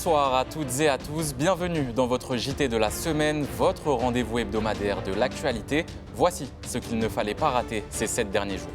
Bonsoir à toutes et à tous, bienvenue dans votre JT de la semaine, votre rendez-vous hebdomadaire de l'actualité. Voici ce qu'il ne fallait pas rater ces 7 derniers jours.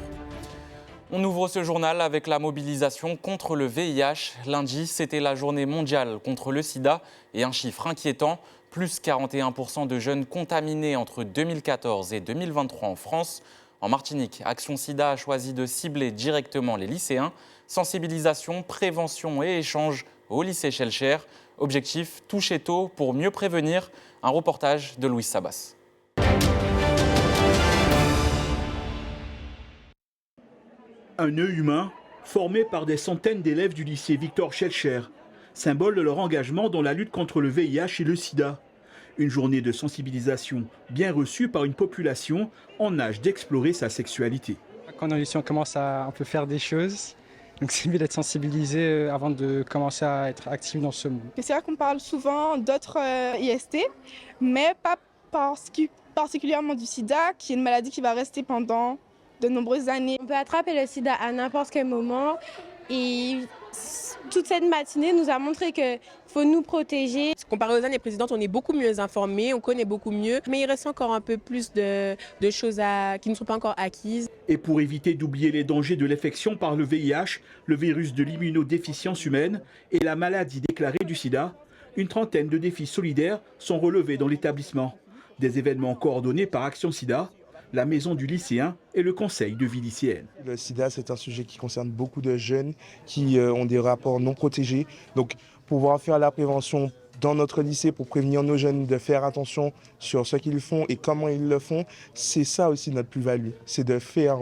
On ouvre ce journal avec la mobilisation contre le VIH. Lundi, c'était la journée mondiale contre le sida et un chiffre inquiétant, plus 41% de jeunes contaminés entre 2014 et 2023 en France. En Martinique, Action Sida a choisi de cibler directement les lycéens. Sensibilisation, prévention et échange au lycée Schellcher. Objectif, toucher tôt pour mieux prévenir. Un reportage de Louis Sabas. Un œil humain formé par des centaines d'élèves du lycée Victor Schellcher, symbole de leur engagement dans la lutte contre le VIH et le sida. Une journée de sensibilisation bien reçue par une population en âge d'explorer sa sexualité. Quand on est ici, on commence à un peu faire des choses. Donc c'est mieux d'être sensibilisé avant de commencer à être actif dans ce monde. C'est vrai qu'on parle souvent d'autres IST, mais pas particulièrement du sida, qui est une maladie qui va rester pendant de nombreuses années. On peut attraper le sida à n'importe quel moment et toute cette matinée nous a montré qu'il faut nous protéger. Comparé aux années précédentes, on est beaucoup mieux informés, on connaît beaucoup mieux, mais il reste encore un peu plus de choses qui ne sont pas encore acquises. Et pour éviter d'oublier les dangers de l'infection par le VIH, le virus de l'immunodéficience humaine et la maladie déclarée du sida, une trentaine de défis solidaires sont relevés dans l'établissement. Des événements coordonnés par Action Sida, la maison du lycéen et le conseil de vie lycéenne. Le sida, c'est un sujet qui concerne beaucoup de jeunes qui ont des rapports non protégés. Donc, pouvoir faire la prévention dans notre lycée pour prévenir nos jeunes de faire attention sur ce qu'ils font et comment ils le font, c'est ça aussi notre plus-value. C'est de faire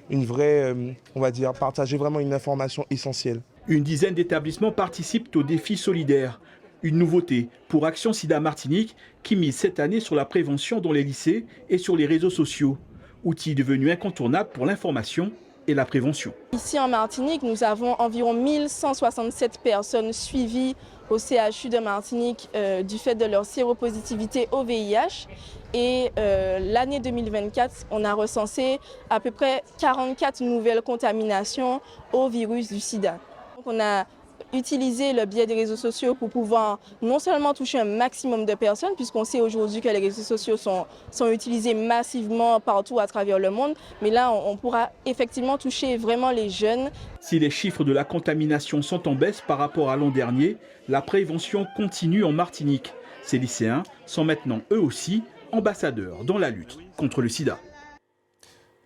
une vraie, on va dire, partager vraiment une information essentielle. Une dizaine d'établissements participent au défi solidaire. Une nouveauté pour Action Sida Martinique qui mise cette année sur la prévention dans les lycées et sur les réseaux sociaux. Outil devenu incontournable pour l'information et la prévention. Ici en Martinique, nous avons environ 1167 personnes suivies au CHU de Martinique du fait de leur séropositivité au VIH. Et l'année 2024, on a recensé à peu près 44 nouvelles contaminations au virus du sida. Donc on a utiliser le biais des réseaux sociaux pour pouvoir non seulement toucher un maximum de personnes, puisqu'on sait aujourd'hui que les réseaux sociaux sont utilisés massivement partout à travers le monde, mais là on pourra effectivement toucher vraiment les jeunes. Si les chiffres de la contamination sont en baisse par rapport à l'an dernier, la prévention continue en Martinique. Ces lycéens sont maintenant eux aussi ambassadeurs dans la lutte contre le sida.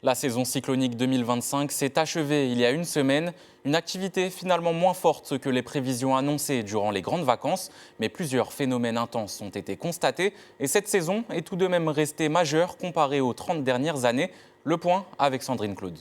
La saison cyclonique 2025 s'est achevée il y a une semaine. Une activité finalement moins forte que les prévisions annoncées durant les grandes vacances. Mais plusieurs phénomènes intenses ont été constatés. Et cette saison est tout de même restée majeure comparée aux 30 dernières années. Le point avec Sandrine Claude.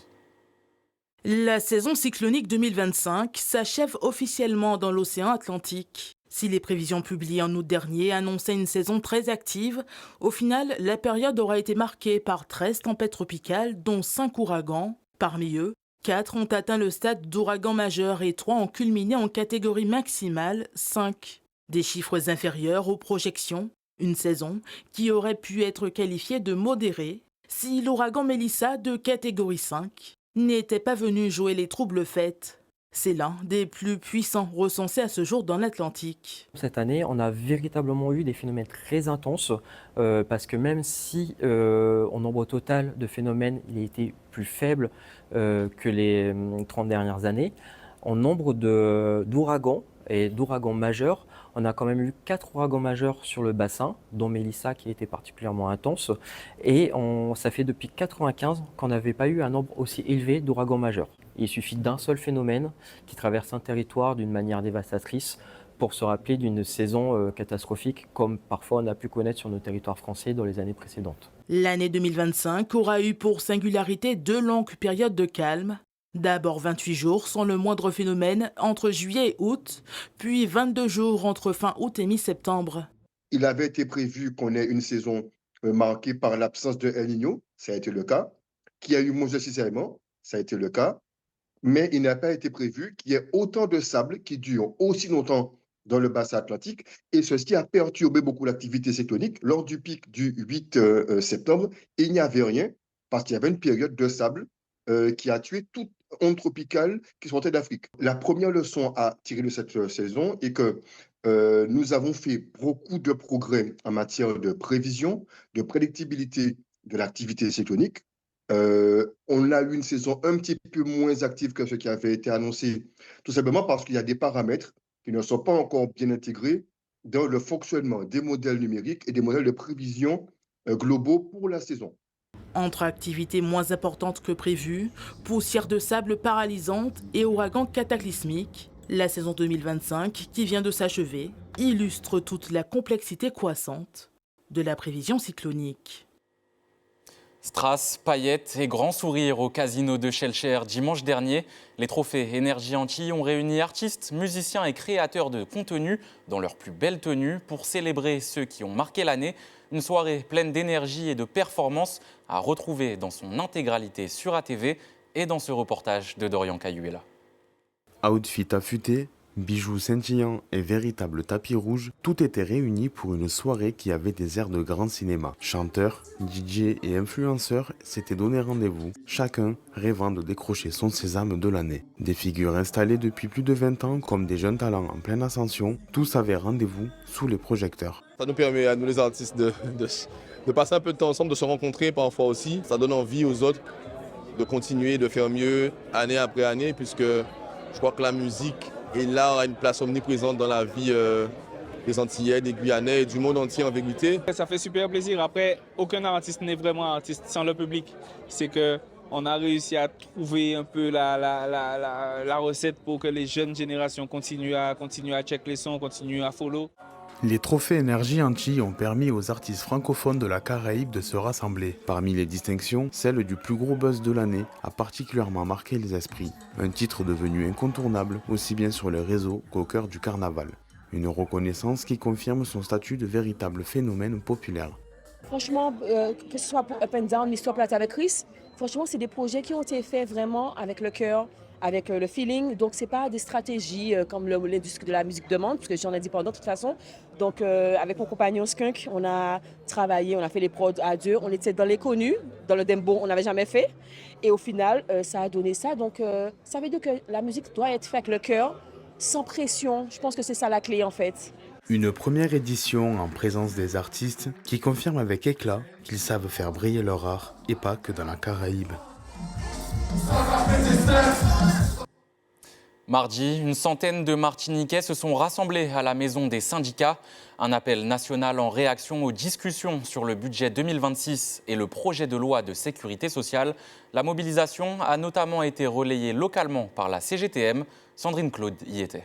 La saison cyclonique 2025 s'achève officiellement dans l'océan Atlantique. Si les prévisions publiées en août dernier annonçaient une saison très active, au final, la période aura été marquée par 13 tempêtes tropicales, dont 5 ouragans. Parmi eux, 4 ont atteint le stade d'ouragan majeur et 3 ont culminé en catégorie maximale, 5. Des chiffres inférieurs aux projections. Une saison qui aurait pu être qualifiée de modérée si l'ouragan Mélissa de catégorie 5 n'était pas venu jouer les troubles faits. C'est l'un des plus puissants recensés à ce jour dans l'Atlantique. Cette année, on a véritablement eu des phénomènes très intenses parce que même si en nombre total de phénomènes, il a été plus faible que les 30 dernières années, en nombre d'ouragans et d'ouragans majeurs, on a quand même eu 4 ouragans majeurs sur le bassin, dont Mélissa qui a été particulièrement intense. Et ça fait depuis 1995 qu'on n'avait pas eu un nombre aussi élevé d'ouragans majeurs. Il suffit d'un seul phénomène qui traverse un territoire d'une manière dévastatrice pour se rappeler d'une saison catastrophique comme parfois on a pu connaître sur nos territoires français dans les années précédentes. L'année 2025 aura eu pour singularité 2 longues périodes de calme. D'abord 28 jours sans le moindre phénomène entre juillet et août, puis 22 jours entre fin août et mi-septembre. Il avait été prévu qu'on ait une saison marquée par l'absence de El Niño, ça a été le cas, qu'il y a eu moins de cisaillement, ça a été le cas, mais il n'a pas été prévu qu'il y ait autant de sable qui dure aussi longtemps dans le bassin atlantique, et ceci a perturbé beaucoup l'activité cyclonique. Lors du pic du 8 septembre, il n'y avait rien, parce qu'il y avait une période de sable qui a tué toute onde tropicale qui sortait d'Afrique. La première leçon à tirer de cette saison est que nous avons fait beaucoup de progrès en matière de prévision, de prédictibilité de l'activité cyclonique. On a eu une saison un petit peu moins active que ce qui avait été annoncé, tout simplement parce qu'il y a des paramètres qui ne sont pas encore bien intégrés dans le fonctionnement des modèles numériques et des modèles de prévision globaux pour la saison. Entre activités moins importantes que prévues, poussière de sable paralysante et ouragans cataclysmiques, la saison 2025, qui vient de s'achever, illustre toute la complexité croissante de la prévision cyclonique. Strass, paillettes et grands sourires au casino de Schellcher dimanche dernier. Les trophées Énergie Antilles ont réuni artistes, musiciens et créateurs de contenu dans leur plus belle tenue pour célébrer ceux qui ont marqué l'année. Une soirée pleine d'énergie et de performance à retrouver dans son intégralité sur ATV et dans ce reportage de Dorian Cayuela. Outfit affûté, bijoux scintillants et véritable tapis rouge, tout était réuni pour une soirée qui avait des airs de grand cinéma. Chanteurs, DJ et influenceurs s'étaient donné rendez-vous, chacun rêvant de décrocher son sésame de l'année. Des figures installées depuis plus de 20 ans comme des jeunes talents en pleine ascension, tous avaient rendez-vous sous les projecteurs. Ça nous permet à nous les artistes de passer un peu de temps ensemble, de se rencontrer parfois aussi. Ça donne envie aux autres de continuer, de faire mieux année après année, puisque je crois que la musique et l'art a une place omniprésente dans la vie des Antillais, des Guyanais et du monde entier en vérité. Ça fait super plaisir. Après, aucun artiste n'est vraiment artiste sans le public. C'est qu'on a réussi à trouver un peu la recette pour que les jeunes générations continuent à check les sons, continuent à follow. Les trophées Énergie Antilles ont permis aux artistes francophones de la Caraïbe de se rassembler. Parmi les distinctions, celle du plus gros buzz de l'année a particulièrement marqué les esprits. Un titre devenu incontournable, aussi bien sur les réseaux qu'au cœur du carnaval. Une reconnaissance qui confirme son statut de véritable phénomène populaire. Franchement, que ce soit pour Up and Down, l'histoire plate avec Chris, franchement, c'est des projets qui ont été faits vraiment avec le cœur, avec le feeling. Donc, ce n'est pas des stratégies comme l'industrie de la musique demande, parce que j'en ai dit pendant de toute façon. Donc, avec mon compagnon Skunk, on a travaillé, on a fait les prods à deux. On était dans les connus, dans le dembo, on n'avait jamais fait. Et au final, ça a donné ça. Donc, ça veut dire que la musique doit être faite avec le cœur, sans pression. Je pense que c'est ça la clé, en fait. Une première édition en présence des artistes qui confirment avec éclat qu'ils savent faire briller leur art et pas que dans la Caraïbe. Mardi, une centaine de Martiniquais se sont rassemblés à la maison des syndicats. Un appel national en réaction aux discussions sur le budget 2026 et le projet de loi de sécurité sociale. La mobilisation a notamment été relayée localement par la CGTM. Sandrine Claude y était.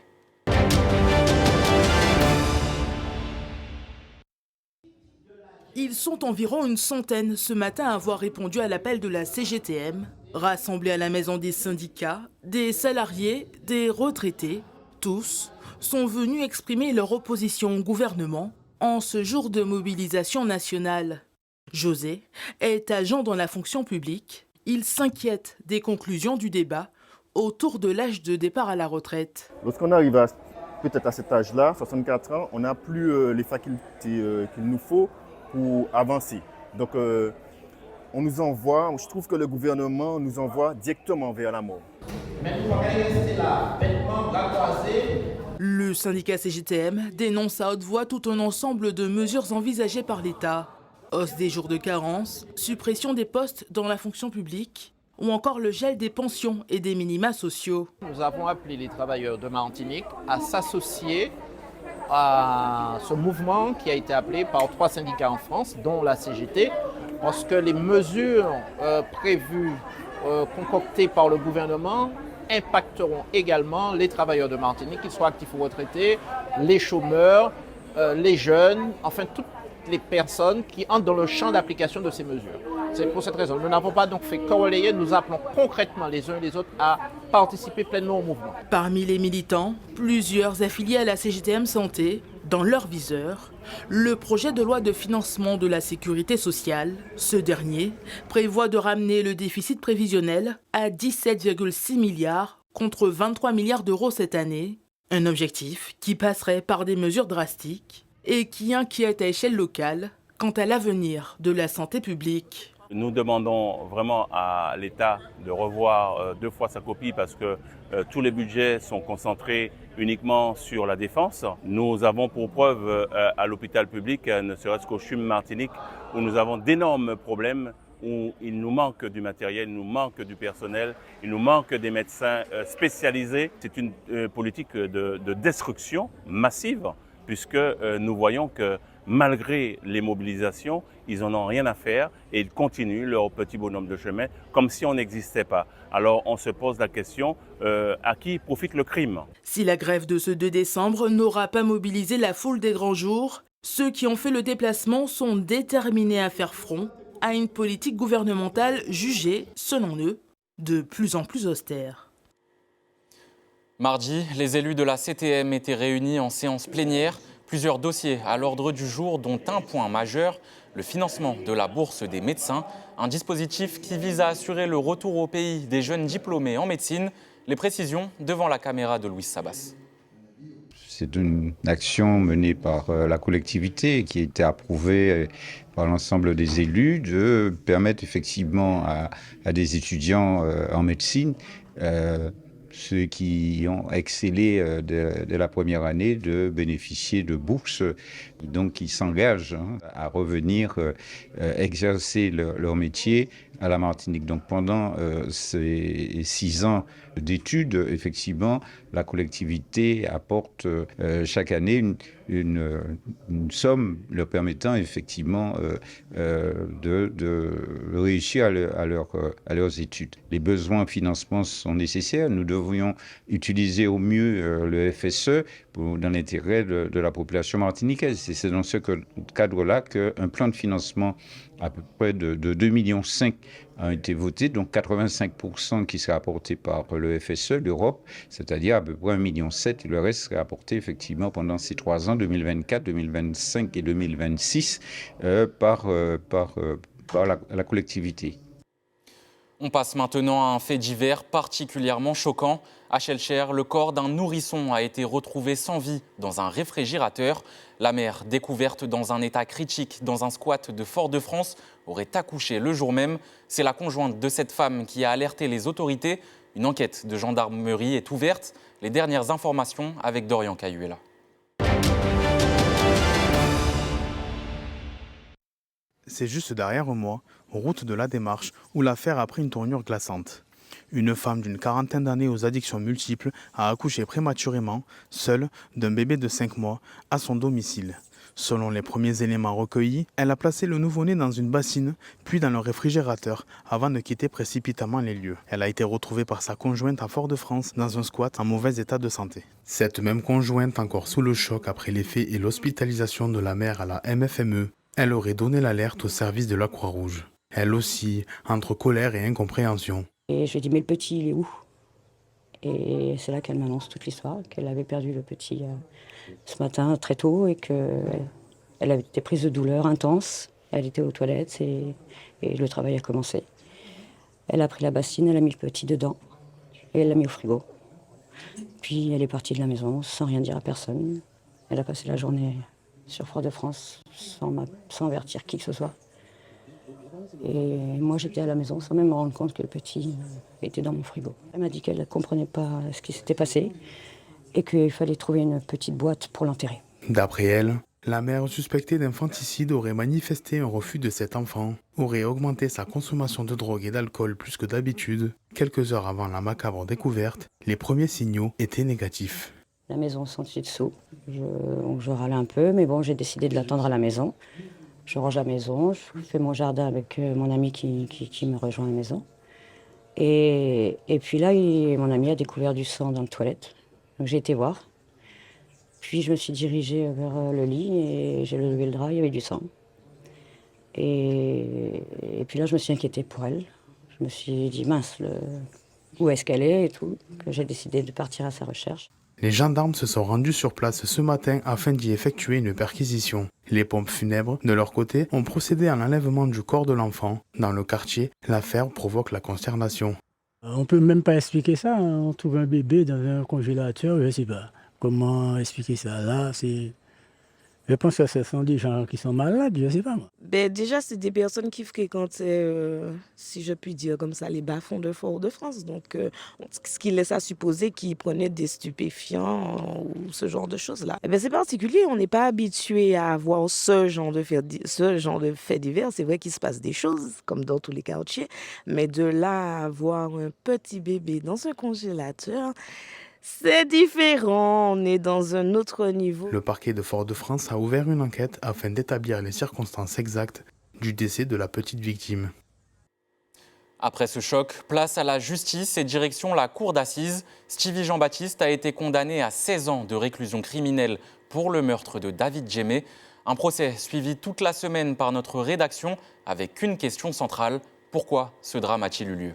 Ils sont environ une centaine ce matin à avoir répondu à l'appel de la CGTM. Rassemblés à la maison des syndicats, des salariés, des retraités, tous sont venus exprimer leur opposition au gouvernement en ce jour de mobilisation nationale. José est agent dans la fonction publique. Il s'inquiète des conclusions du débat autour de l'âge de départ à la retraite. Lorsqu'on arrive peut-être à cet âge-là, 64 ans, on n'a plus les facultés qu'il nous faut pour avancer. Donc, on nous envoie, je trouve que le gouvernement nous envoie directement vers la mort. Le syndicat CGTM dénonce à haute voix tout un ensemble de mesures envisagées par l'État. Hausse des jours de carence, suppression des postes dans la fonction publique ou encore le gel des pensions et des minima sociaux. Nous avons appelé les travailleurs de Martinique à s'associer à ce mouvement qui a été appelé par 3 syndicats en France, dont la CGT, parce que les mesures prévues, concoctées par le gouvernement, impacteront également les travailleurs de Martinique, qu'ils soient actifs ou retraités, les chômeurs, les jeunes, enfin toutes les personnes qui entrent dans le champ d'application de ces mesures. C'est pour cette raison. Nous n'avons pas donc fait corréler, nous appelons concrètement les uns et les autres à participer pleinement au mouvement. Parmi les militants, plusieurs affiliés à la CGTM Santé, dans leur viseur, le projet de loi de financement de la sécurité sociale. Ce dernier prévoit de ramener le déficit prévisionnel à 17,6 milliards contre 23 milliards d'euros cette année. Un objectif qui passerait par des mesures drastiques et qui inquiète à échelle locale quant à l'avenir de la santé publique. Nous demandons vraiment à l'État de revoir 2 fois sa copie parce que tous les budgets sont concentrés uniquement sur la défense. Nous avons pour preuve à l'hôpital public, ne serait-ce qu'au CHUM Martinique, où nous avons d'énormes problèmes, où il nous manque du matériel, il nous manque du personnel, il nous manque des médecins spécialisés. C'est une politique de destruction massive puisque nous voyons que malgré les mobilisations, ils n'en ont rien à faire et ils continuent leur petit bonhomme de chemin comme si on n'existait pas. Alors on se pose la question, à qui profite le crime? Si la grève de ce 2 décembre n'aura pas mobilisé la foule des grands jours, ceux qui ont fait le déplacement sont déterminés à faire front à une politique gouvernementale jugée, selon eux, de plus en plus austère. Mardi, les élus de la CTM étaient réunis en séance plénière. Plusieurs dossiers à l'ordre du jour, dont un point majeur, le financement de la bourse des médecins, un dispositif qui vise à assurer le retour au pays des jeunes diplômés en médecine. Les précisions devant la caméra de Louis Sabas. C'est une action menée par la collectivité qui a été approuvée par l'ensemble des élus de permettre effectivement à des étudiants en médecine, ceux qui ont excellé de la première année, de bénéficier de bourses, donc qui s'engagent à revenir exercer leur métier à la Martinique. Donc pendant ces 6 ans d'études, effectivement, la collectivité apporte chaque année une somme leur permettant effectivement de réussir à leurs études. Les besoins en financement sont nécessaires. Nous devrions utiliser au mieux le FSE dans l'intérêt de la population martiniquaise. C'est dans ce cadre-là qu'un plan de financement à peu près de 2,5 millions a été voté, donc 85% qui sera apporté par le FSE, l'Europe, c'est-à-dire à peu près 1,7 million, et le reste sera apporté effectivement pendant ces 3 ans, 2024, 2025 et 2026, par la collectivité. On passe maintenant à un fait divers particulièrement choquant. À Schellcher, le corps d'un nourrisson a été retrouvé sans vie dans un réfrigérateur. La mère, découverte dans un état critique dans un squat de Fort-de-France, aurait accouché le jour même. C'est la conjointe de cette femme qui a alerté les autorités. Une enquête de gendarmerie est ouverte. Les dernières informations avec Dorian Cayuela. C'est juste derrière moi, route de la Démarche, où l'affaire a pris une tournure glaçante. Une femme d'une 40aine d'années aux addictions multiples a accouché prématurément, seule, d'un bébé de 5 mois, à son domicile. Selon les premiers éléments recueillis, elle a placé le nouveau-né dans une bassine, puis dans le réfrigérateur, avant de quitter précipitamment les lieux. Elle a été retrouvée par sa conjointe à Fort-de-France, dans un squat en mauvais état de santé. Cette même conjointe, encore sous le choc après les faits et l'hospitalisation de la mère à la MFME, elle aurait donné l'alerte au service de la Croix-Rouge. Elle aussi, entre colère et incompréhension. Et je lui ai dit, mais le petit, il est où? Et c'est là qu'elle m'annonce toute l'histoire, qu'elle avait perdu le petit ce matin très tôt et qu'elle avait été prise de douleur intense. Elle était aux toilettes et le travail a commencé. Elle a pris la bassine, elle a mis le petit dedans et elle l'a mis au frigo. Puis elle est partie de la maison sans rien dire à personne. Elle a passé la journée sur Fort-de-France sans avertir qui que ce soit. Et moi j'étais à la maison sans même me rendre compte que le petit était dans mon frigo. Elle m'a dit qu'elle ne comprenait pas ce qui s'était passé et qu'il fallait trouver une petite boîte pour l'enterrer. D'après elle, la mère suspectée d'infanticide aurait manifesté un refus de cet enfant, aurait augmenté sa consommation de drogue et d'alcool plus que d'habitude. Quelques heures avant la macabre découverte, les premiers signaux étaient négatifs. La maison sentit dessous. Je râlais un peu, mais bon, j'ai décidé de l'attendre à la maison. Je range la maison, je fais mon jardin avec mon ami qui me rejoint à la maison. Et puis là, mon ami a découvert du sang dans les toilettes. Donc j'ai été voir. Puis je me suis dirigée vers le lit et j'ai levé le drap, il y avait du sang. Et puis là, je me suis inquiétée pour elle. Je me suis dit, mince, où est-ce qu'elle est et tout. J'ai décidé de partir à sa recherche. Les gendarmes se sont rendus sur place ce matin afin d'y effectuer une perquisition. Les pompes funèbres, de leur côté, ont procédé à l'enlèvement du corps de l'enfant. Dans le quartier, l'affaire provoque la consternation. On ne peut même pas expliquer ça. On trouve un bébé dans un congélateur, je ne sais pas. Comment expliquer ça? Là, c'est Je pense que ce sont des gens qui sont malades, je ne sais pas moi. Ben, déjà, c'est des personnes qui fréquentent, si je puis dire comme ça, les bas-fonds de Fort-de-France. Donc, ce qui laisse à supposer qu'ils prenaient des stupéfiants ou ce genre de choses-là. Eh ben, c'est particulier, on n'est pas habitué à voir ce genre de faits divers. C'est vrai qu'il se passe des choses, comme dans tous les quartiers, mais de là à voir un petit bébé dans un congélateur, c'est différent, on est dans un autre niveau. Le parquet de Fort-de-France a ouvert une enquête afin d'établir les circonstances exactes du décès de la petite victime. Après ce choc, place à la justice et direction la cour d'assises. Stevie Jean-Baptiste a été condamné à 16 ans de réclusion criminelle pour le meurtre de David Djemé. Un procès suivi toute la semaine par notre rédaction avec une question centrale. Pourquoi ce drame a-t-il eu lieu ?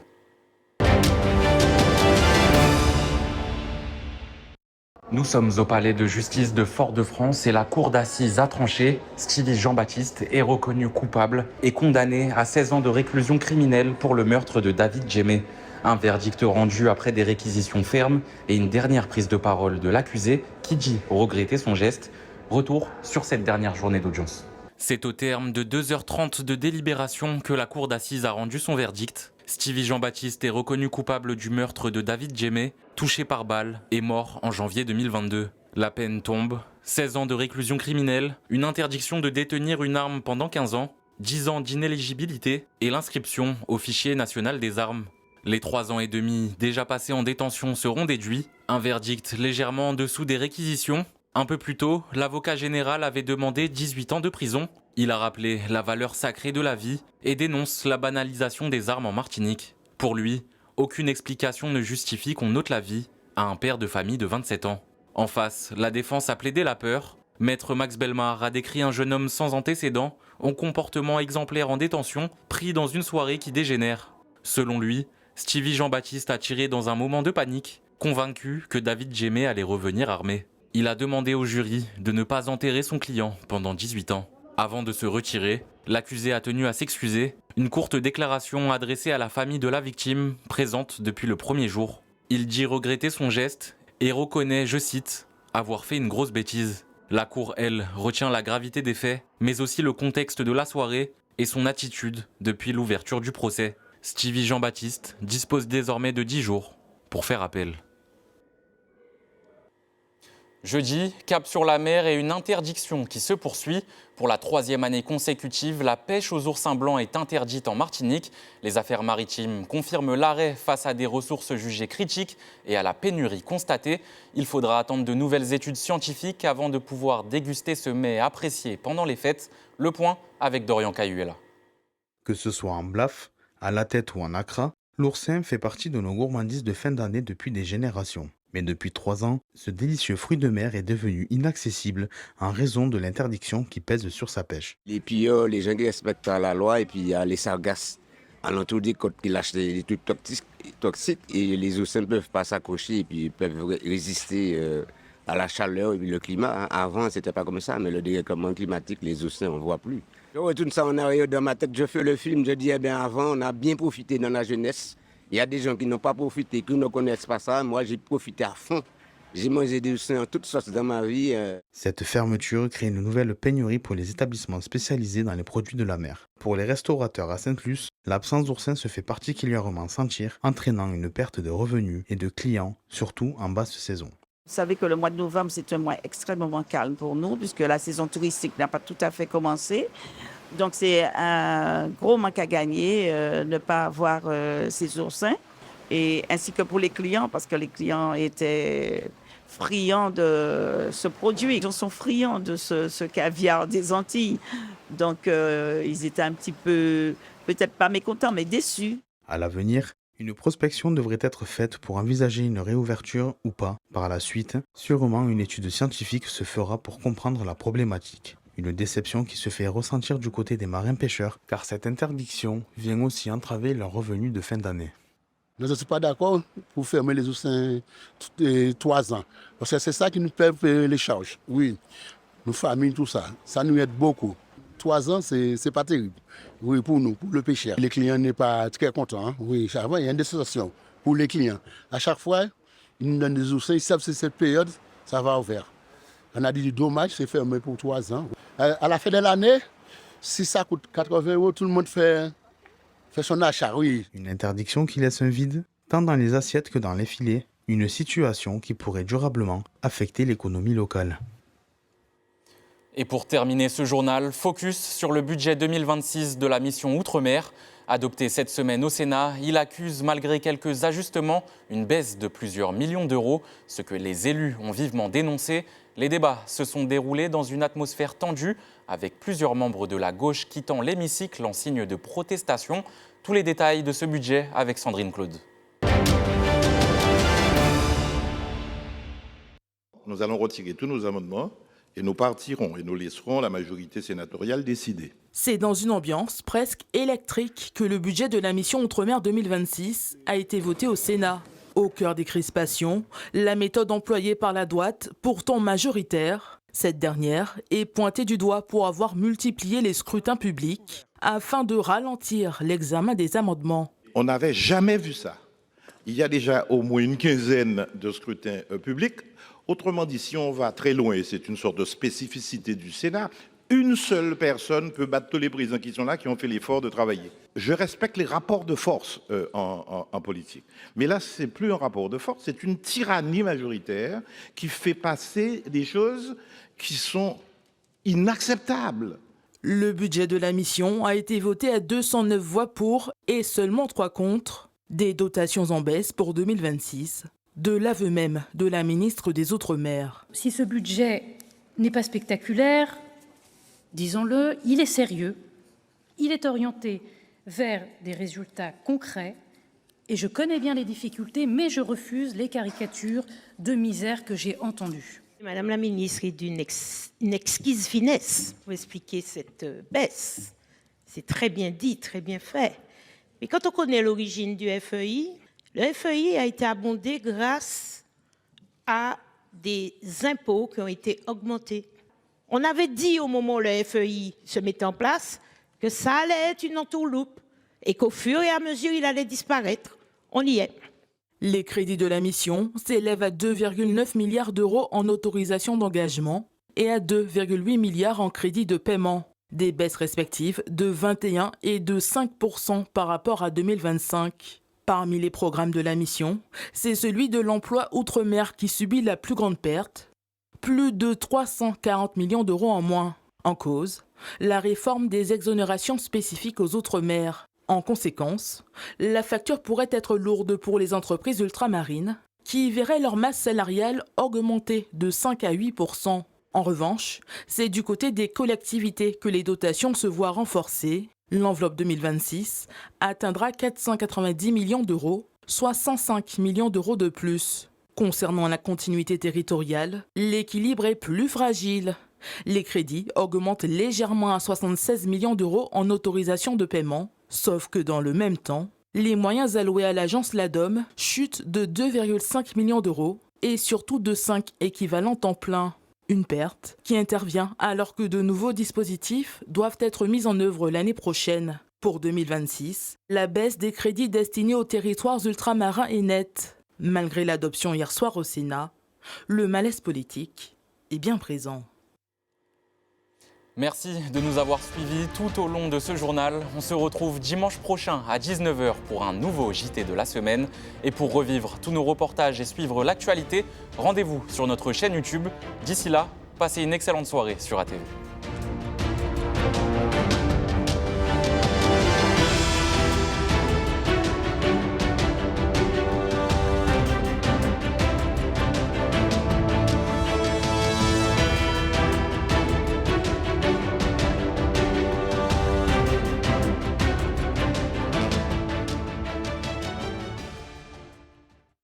Nous sommes au palais de justice de Fort-de-France et la cour d'assises a tranché. Stevie Jean-Baptiste est reconnu coupable et condamné à 16 ans de réclusion criminelle pour le meurtre de David Djemé. Un verdict rendu après des réquisitions fermes et une dernière prise de parole de l'accusé qui dit regretter son geste. Retour sur cette dernière journée d'audience. C'est au terme de 2h30 de délibération que la cour d'assises a rendu son verdict. Stevie Jean-Baptiste est reconnu coupable du meurtre de David Djemé, touché par balle et mort en janvier 2022. La peine tombe, 16 ans de réclusion criminelle, une interdiction de détenir une arme pendant 15 ans, 10 ans d'inéligibilité et l'inscription au fichier national des armes. Les 3 ans et demi déjà passés en détention seront déduits, un verdict légèrement en dessous des réquisitions. Un peu plus tôt, l'avocat général avait demandé 18 ans de prison. Il a rappelé la valeur sacrée de la vie et dénonce la banalisation des armes en Martinique. Pour lui, aucune explication ne justifie qu'on ôte la vie à un père de famille de 27 ans. En face, la défense a plaidé la peur. Maître Max Bellemare a décrit un jeune homme sans antécédents, au comportement exemplaire en détention, pris dans une soirée qui dégénère. Selon lui, Stevie Jean-Baptiste a tiré dans un moment de panique, convaincu que David Djemé allait revenir armé. Il a demandé au jury de ne pas enterrer son client pendant 18 ans. Avant de se retirer, l'accusé a tenu à s'excuser. Une courte déclaration adressée à la famille de la victime, présente depuis le premier jour. Il dit regretter son geste et reconnaît, je cite, avoir fait une grosse bêtise. La cour, elle, retient la gravité des faits, mais aussi le contexte de la soirée et son attitude depuis l'ouverture du procès. Stevie Jean-Baptiste dispose désormais de 10 jours pour faire appel. Jeudi, cap sur la mer et une interdiction qui se poursuit. Pour la 3e année consécutive, la pêche aux oursins blancs est interdite en Martinique. Les affaires maritimes confirment l'arrêt face à des ressources jugées critiques et à la pénurie constatée. Il faudra attendre de nouvelles études scientifiques avant de pouvoir déguster ce mets apprécié pendant les fêtes. Le point avec Dorian Cayuela. Que ce soit en Blaf, à La Tête ou en Accra, l'oursin fait partie de nos gourmandises de fin d'année depuis des générations. Mais depuis 3 ans, ce délicieux fruit de mer est devenu inaccessible en raison de l'interdiction qui pèse sur sa pêche. Les pilleurs, les gens qui respectent pas la loi, et puis il y a les sargasses alentour des côtes qui lâchent des trucs toxiques et les oursins ne peuvent pas s'accrocher et puis peuvent résister à la chaleur et puis le climat. Avant, c'était pas comme ça, mais le dérèglement climatique, les oursins, on ne voit plus. Je retourne ça en arrière dans ma tête, je fais le film, je dis, eh bien avant, on a bien profité dans la jeunesse. Il y a des gens qui n'ont pas profité, qui ne connaissent pas ça. Moi, j'ai profité à fond. J'ai mangé des oursins en toutes sortes dans ma vie. Cette fermeture crée une nouvelle pénurie pour les établissements spécialisés dans les produits de la mer. Pour les restaurateurs à Sainte-Luce, l'absence d'oursins se fait particulièrement sentir, entraînant une perte de revenus et de clients, surtout en basse saison. Vous savez que le mois de novembre, c'est un mois extrêmement calme pour nous, puisque la saison touristique n'a pas tout à fait commencé. Donc, c'est un gros manque à gagner, ne pas avoir ces oursins, et ainsi que pour les clients, parce que les clients étaient friands de ce produit. Ils sont friands de ce caviar des Antilles. Donc, ils étaient un petit peu, peut-être pas mécontents, mais déçus. À l'avenir, une prospection devrait être faite pour envisager une réouverture ou pas. Par la suite, sûrement une étude scientifique se fera pour comprendre la problématique. Une déception qui se fait ressentir du côté des marins-pêcheurs, car cette interdiction vient aussi entraver leurs revenus de fin d'année. Je ne suis pas d'accord pour fermer les oursins tous les 3 ans, parce que c'est ça qui nous paye les charges. Oui, nos familles, tout ça, ça nous aide beaucoup. 3 ans, c'est pas terrible. Oui, pour nous, pour le pêcheur. Les clients n'est pas très contents. Hein. Oui, chaque fois, il y a une déception pour les clients. À chaque fois, ils nous donnent des oursins, ils savent que c'est cette période, ça va ouvrir. On a dit dommage, c'est fermé pour 3 ans. À la fin de l'année, si ça coûte 80 €, tout le monde fait son achat, oui. Une interdiction qui laisse un vide, tant dans les assiettes que dans les filets. Une situation qui pourrait durablement affecter l'économie locale. Et pour terminer ce journal, focus sur le budget 2026 de la mission Outre-mer. Adopté cette semaine au Sénat, il accuse, malgré quelques ajustements, une baisse de plusieurs millions d'euros, ce que les élus ont vivement dénoncé. Les débats se sont déroulés dans une atmosphère tendue, avec plusieurs membres de la gauche quittant l'hémicycle en signe de protestation. Tous les détails de ce budget avec Sandrine Claude. Nous allons retirer tous nos amendements et nous partirons et nous laisserons la majorité sénatoriale décider. C'est dans une ambiance presque électrique que le budget de la mission Outre-mer 2026 a été voté au Sénat. Au cœur des crispations, la méthode employée par la droite, pourtant majoritaire, cette dernière est pointée du doigt pour avoir multiplié les scrutins publics afin de ralentir l'examen des amendements. On n'avait jamais vu ça. Il y a déjà au moins une quinzaine de scrutins publics. Autrement dit, si on va très loin, et c'est une sorte de spécificité du Sénat, une seule personne peut battre tous les présidents qui sont là, qui ont fait l'effort de travailler. Je respecte les rapports de force en politique. Mais là, ce n'est plus un rapport de force, c'est une tyrannie majoritaire qui fait passer des choses qui sont inacceptables. Le budget de la mission a été voté à 209 voix pour et seulement 3 contre. Des dotations en baisse pour 2026. De l'aveu même de la ministre des Outre-mer. Si ce budget n'est pas spectaculaire, disons-le, il est sérieux, il est orienté vers des résultats concrets et je connais bien les difficultés, mais je refuse les caricatures de misère que j'ai entendues. Madame la ministre est d'une exquise finesse pour expliquer cette baisse. C'est très bien dit, très bien fait. Mais quand on connaît l'origine du FEI, le FEI a été abondé grâce à des impôts qui ont été augmentés. On avait dit au moment où le FEI se mettait en place que ça allait être une entourloupe et qu'au fur et à mesure, il allait disparaître. On y est. Les crédits de la mission s'élèvent à 2,9 milliards d'euros en autorisation d'engagement et à 2,8 milliards en crédits de paiement. Des baisses respectives de 21 et de 5% par rapport à 2025. Parmi les programmes de la mission, c'est celui de l'emploi Outre-mer qui subit la plus grande perte. Plus de 340 millions d'euros en moins. En cause, la réforme des exonérations spécifiques aux Outre-mer. En conséquence, la facture pourrait être lourde pour les entreprises ultramarines qui verraient leur masse salariale augmenter de 5 à 8%. En revanche, c'est du côté des collectivités que les dotations se voient renforcées. L'enveloppe 2026 atteindra 490 millions d'euros, soit 105 millions d'euros de plus. Concernant la continuité territoriale, l'équilibre est plus fragile. Les crédits augmentent légèrement à 76 millions d'euros en autorisation de paiement, sauf que dans le même temps, les moyens alloués à l'agence LADOM chutent de 2,5 millions d'euros et surtout de 5 équivalents temps plein. Une perte qui intervient alors que de nouveaux dispositifs doivent être mis en œuvre l'année prochaine. Pour 2026, la baisse des crédits destinés aux territoires ultramarins est nette. Malgré l'adoption hier soir au Sénat, le malaise politique est bien présent. Merci de nous avoir suivis tout au long de ce journal. On se retrouve dimanche prochain à 19h pour un nouveau JT de la semaine. Et pour revivre tous nos reportages et suivre l'actualité, rendez-vous sur notre chaîne YouTube. D'ici là, passez une excellente soirée sur ATV.